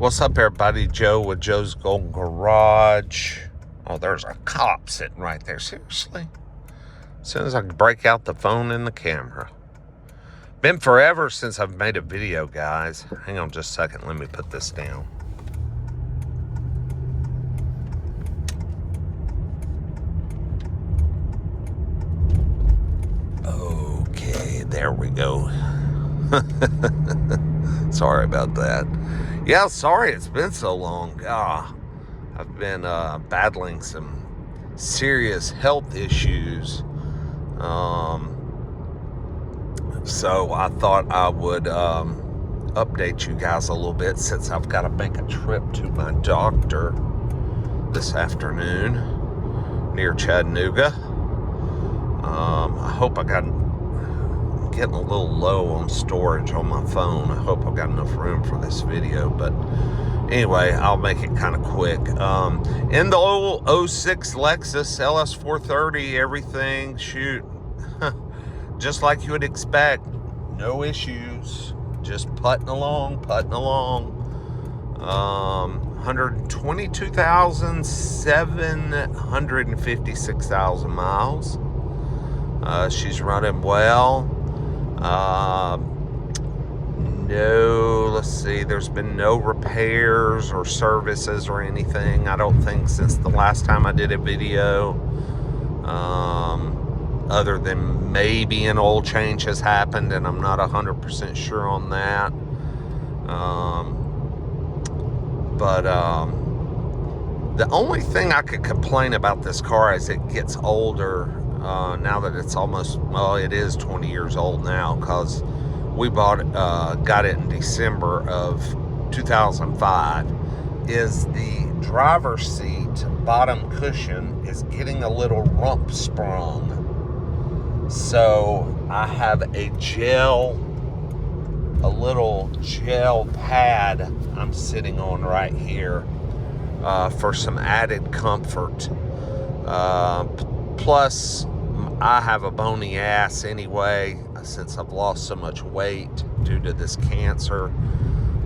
What's up, everybody? Joe with Joe's Golden Garage. Oh, there's a cop sitting right there. Seriously? As soon as I break out the phone and the camera. Been forever since I've made a video, guys. Hang on just a second. Let me put this down. Okay, there we go. Sorry about that. Yeah, sorry it's been so long. I've been battling some serious health issues. So I thought I would update you guys a little bit since I've got to make a trip to my doctor this afternoon near Chattanooga. I hope I'm getting a little low on storage on my phone. I hope I've got enough room for this video, but anyway, I'll make it kind of quick. In the old 06 Lexus LS430, everything, shoot, just like you would expect, no issues, just putting along. 122,756 miles. She's running well. No, let's see, there's been no repairs or services or anything, I don't think, since the last time I did a video, other than maybe an oil change has happened, and I'm not 100% sure on that. The only thing I could complain about this car as it gets older, now that it's almost, well, it is 20 years old now, because we got it in December of 2005, is the driver's seat bottom cushion is getting a little rump sprung. So I have a little gel pad I'm sitting on right here for some added comfort. Plus, I have a bony ass anyway, since I've lost so much weight due to this cancer.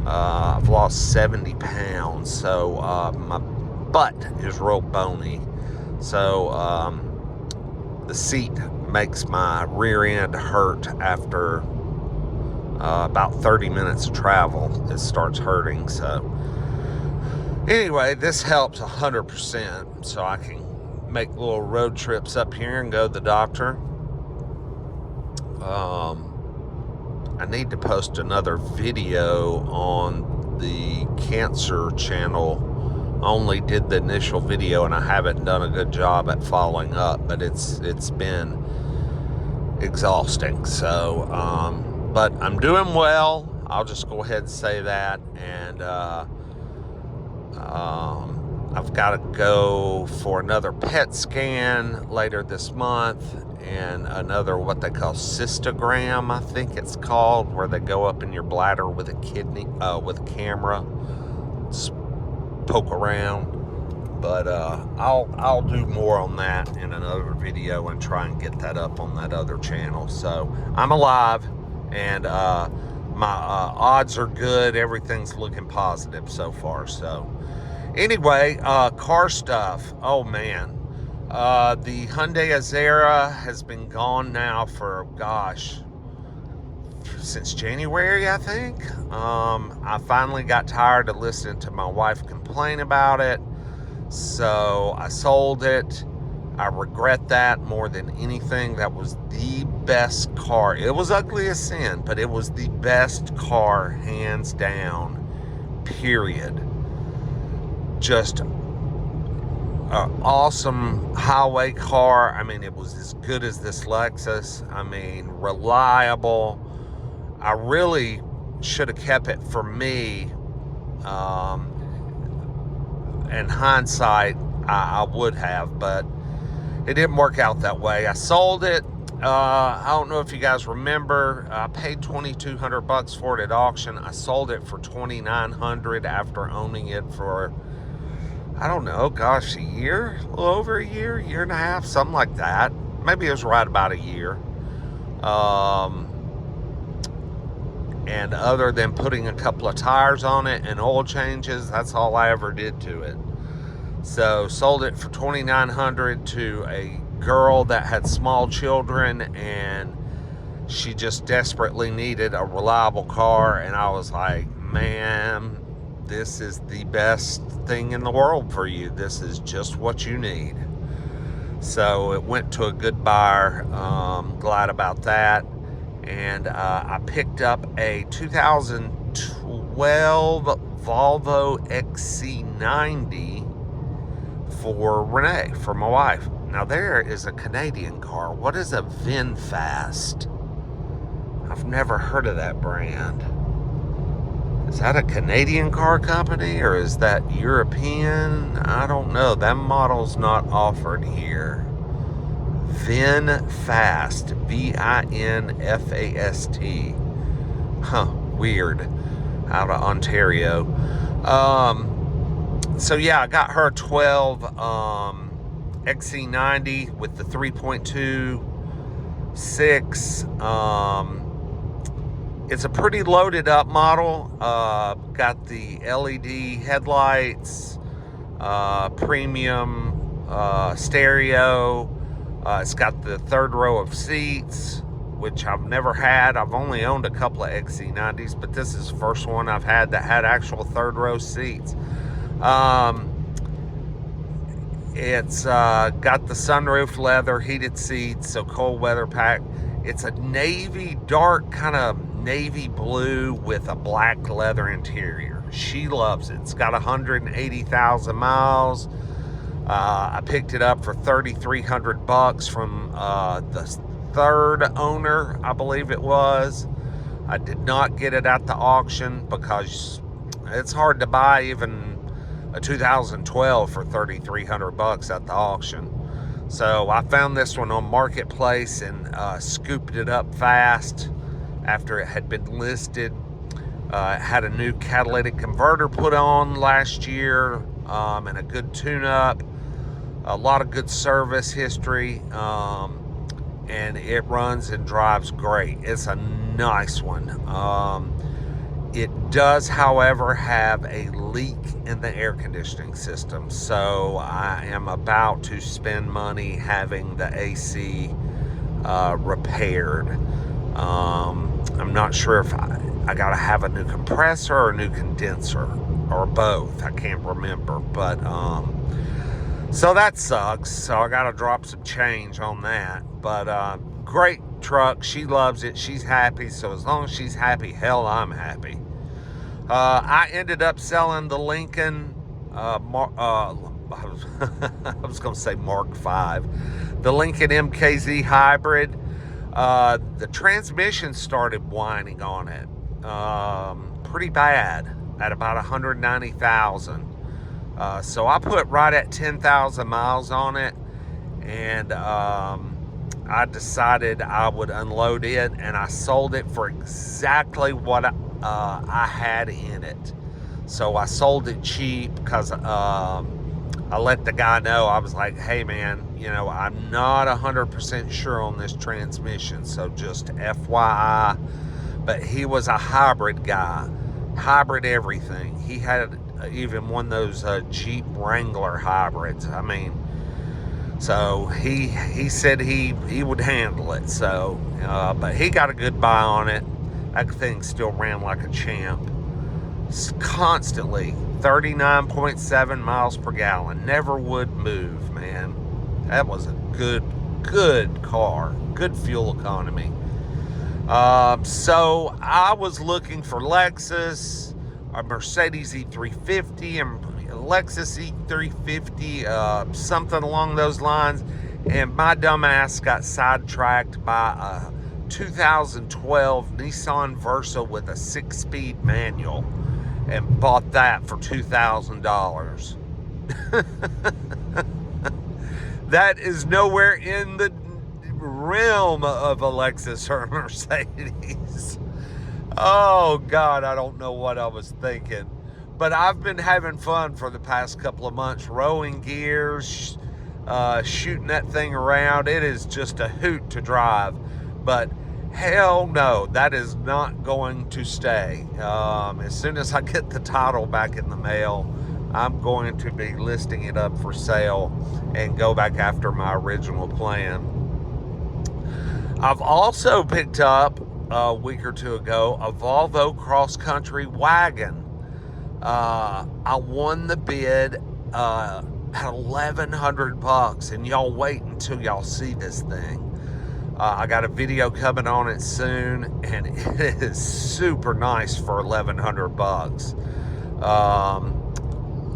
I've lost 70 pounds, so my butt is real bony. So the seat makes my rear end hurt after about 30 minutes of travel. It starts hurting. So anyway, this helps 100%, so I can make little road trips up here and go to the doctor. I need to post another video on the cancer channel. I only did the initial video and I haven't done a good job at following up, but it's been exhausting. So but I'm doing well, I'll just go ahead and say that. And I've got to go for another PET scan later this month, and another what they call cystogram, I think it's called, where they go up in your bladder with a camera, just poke around. But I'll do more on that in another video and try and get that up on that other channel. So I'm alive, and my odds are good. Everything's looking positive so far. So anyway, car stuff. Oh man, the Hyundai Azera has been gone now for, gosh, since January, I think. I finally got tired of listening to my wife complain about it, so I sold it. I regret that more than anything. That was the best car. It was ugly as sin, but it was the best car, hands down, period. Just an awesome highway car. I mean, it was as good as this Lexus. I mean, reliable. I really should have kept it for me. In hindsight, I would have, but it didn't work out that way. I sold it. I don't know if you guys remember, I paid $2,200 for it at auction. I sold it for $2,900 after owning it for, I don't know, gosh, a year, a little over a year and a half, something like that. Maybe it was right about a year. And other than putting a couple of tires on it and oil changes, that's all I ever did to it. So sold it for $2,900 to a girl that had small children, and she just desperately needed a reliable car. And I was like, man, this is the best thing in the world for you. This is just what you need. So it went to a good buyer. Glad about that. And I picked up a 2012 Volvo XC90 for Renee, for my wife. Now there is a Canadian car. What is a VinFast? I've never heard of that brand. Is that a Canadian car company or is that European? I don't know. That model's not offered here. VinFast, VINFAST. Huh, weird. Out of Ontario. So yeah, I got her a 12 XC90 with the 3.26. It's a pretty loaded up model. Got the LED headlights, premium stereo. It's got the third row of seats, which I've never had. I've only owned a couple of XC90s, but this is the first one I've had that had actual third row seats. It's got the sunroof, leather, heated seats, so cold weather pack. It's a navy, dark kind of navy blue with a black leather interior. She loves it. It's got 180,000 miles. I picked it up for $3,300 from the third owner, I believe it was. I did not get it at the auction because it's hard to buy even a 2012 for $3,300 at the auction. So I found this one on Marketplace and scooped it up fast after it had been listed. It had a new catalytic converter put on last year and a good tune-up. A lot of good service history, and it runs and drives great. It's a nice one. It does, however, have a leak in the air conditioning system, so I am about to spend money having the AC repaired. I'm not sure if I gotta have a new compressor or a new condenser or both. I can't remember, but so that sucks. So I gotta drop some change on that. But great truck. She loves it. She's happy. So as long as she's happy, hell, I'm happy. I ended up selling the Lincoln. I was gonna say Mark V, the Lincoln MKZ Hybrid. The transmission started whining on it pretty bad at about 190,000. So I put right at 10,000 miles on it, and I decided I would unload it, and I sold it for exactly what I had in it. So I sold it cheap because I let the guy know. I was like, hey man, you know, I'm not 100% sure on this transmission, so just FYI. But he was a hybrid guy, hybrid everything. He had even one of those Jeep Wrangler hybrids. I mean, so he said he would handle it. So, but he got a good buy on it. That thing still ran like a champ. Constantly 39.7 miles per gallon. Never would move, man. That was a good car. Good fuel economy. So I was looking for Lexus, a Mercedes E350, and Lexus E350, something along those lines. And my dumb ass got sidetracked by a 2012 Nissan Versa with a 6-speed manual and bought that for $2,000. That is nowhere in the realm of a Lexus or a Mercedes. Oh God, I don't know what I was thinking. But I've been having fun for the past couple of months, rowing gears, shooting that thing around. It is just a hoot to drive. But Hell no, that is not going to stay. As soon as I get the title back in the mail, I'm going to be listing it up for sale and go back after my original plan. I've also picked up a week or two ago a Volvo cross-country wagon. I won the bid at $1,100, and y'all wait until y'all see this thing. I got a video coming on it soon, and it is super nice for $1,100.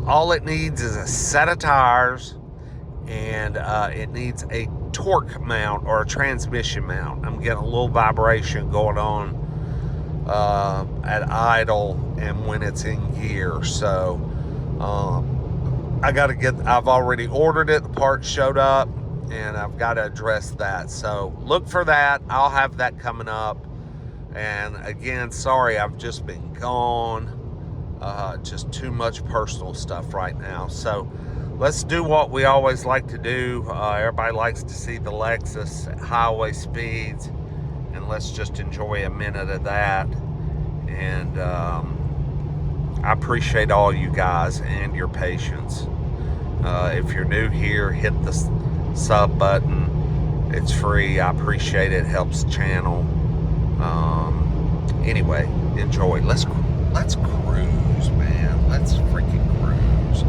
All it needs is a set of tires, and it needs a torque mount or a transmission mount. I'm getting a little vibration going on at idle and when it's in gear. So I've already ordered it. The parts showed up, and I've got to address that. So look for that. I'll have that coming up. And again, sorry, I've just been gone. Just too much personal stuff right now. So let's do what we always like to do. Everybody likes to see the Lexus at highway speeds, and let's just enjoy a minute of that. And I appreciate all you guys and your patience. If you're new here, hit the sub button. It's free. I appreciate it. It helps the channel. Anyway, enjoy. Let's cruise, man. Let's freaking cruise.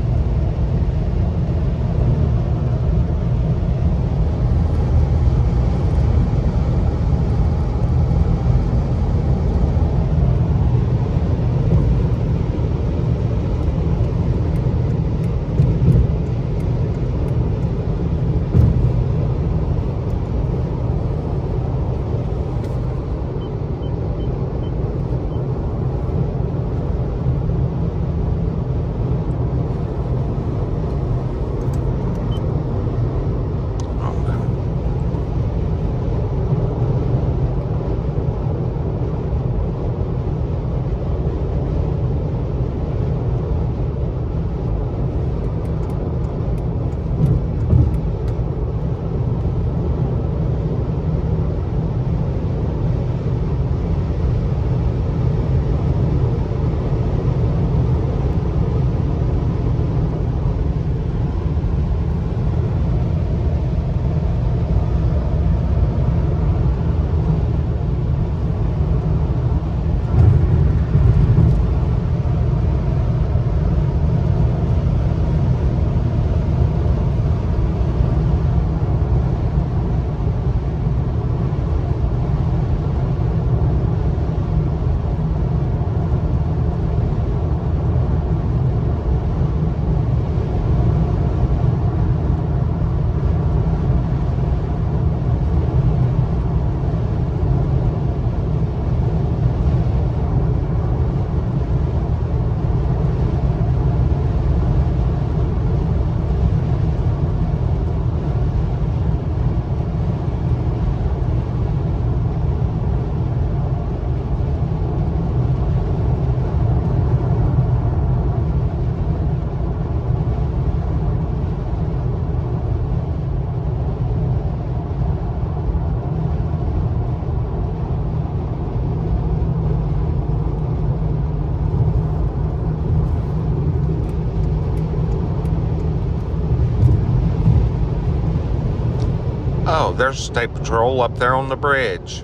Oh, there's State Patrol up there on the bridge.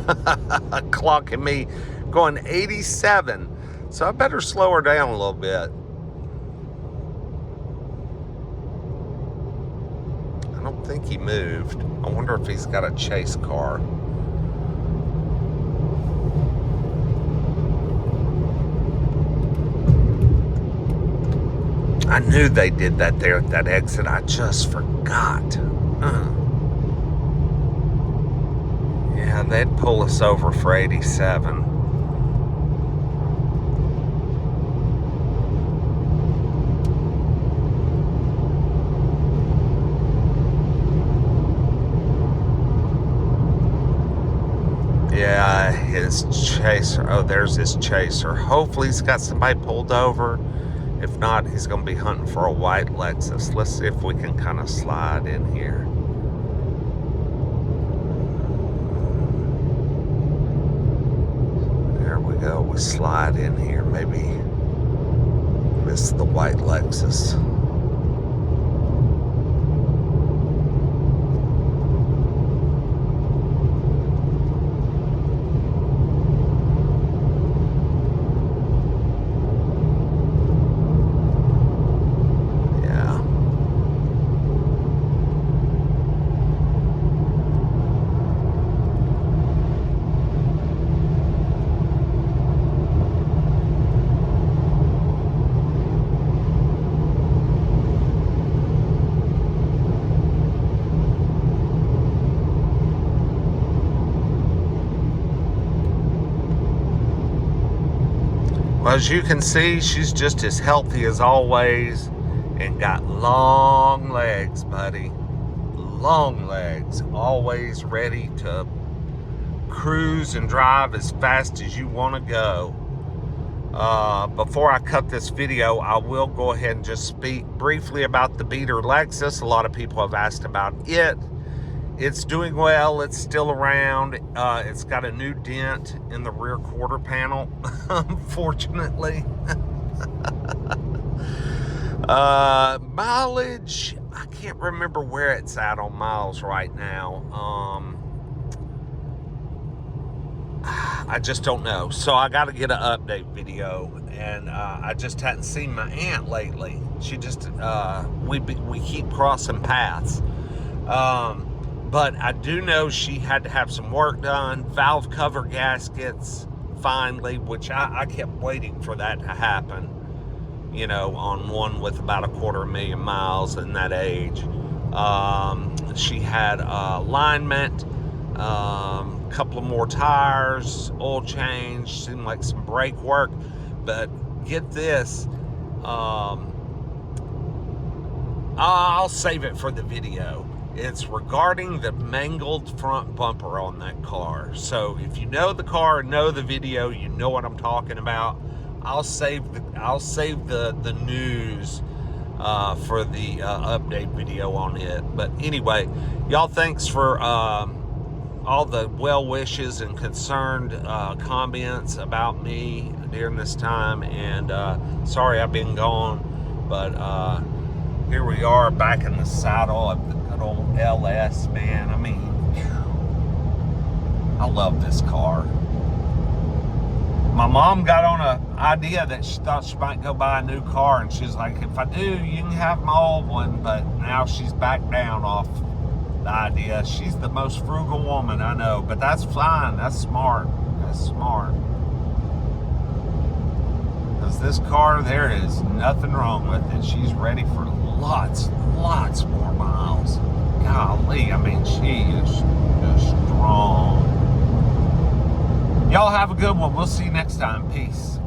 Clocking me going 87. So I better slow her down a little bit. I don't think he moved. I wonder if he's got a chase car. I knew they did that there at that exit. I just forgot. Yeah, they'd pull us over for 87. Yeah, his chaser. Oh, there's his chaser. Hopefully he's got somebody pulled over. If not, he's going to be hunting for a white Lexus. Let's see if we can kind of slide in here. we slide in here. Maybe miss the white Lexus. Well, as you can see, she's just as healthy as always and got long legs, buddy. Long legs. Always ready to cruise and drive as fast as you want to go. Before I cut this video, I will go ahead and just speak briefly about the beater Lexus. A lot of people have asked about it. It's doing well. It's still around. It's got a new dent in the rear quarter panel, unfortunately. Mileage, I can't remember where it's at on miles right now. I just don't know. So I got to get an update video, and I just hadn't seen my aunt lately. She just, we keep crossing paths. But I do know she had to have some work done, valve cover gaskets, finally, which I kept waiting for that to happen, you know, on one with about 250,000 miles in that age. She had alignment, couple of more tires, oil change, seemed like some brake work. But get this, I'll save it for the video. It's regarding the mangled front bumper on that car. So if you know the car, know the video, you know what I'm talking about. I'll save the news for the update video on it. But anyway, y'all, thanks for all the well wishes and concerned comments about me during this time. And sorry I've been gone, but here we are back in the saddle of the good old LS, man. I mean, I love this car. My mom got on an idea that she thought she might go buy a new car, and she's like, if I do, you can have my old one. But now she's back down off the idea. She's the most frugal woman I know, but that's fine. That's smart. That's smart. Because this car, there is nothing wrong with it. She's ready for lots more miles. Golly, I mean, she is just strong. Y'all have a good one. We'll see you next time. Peace.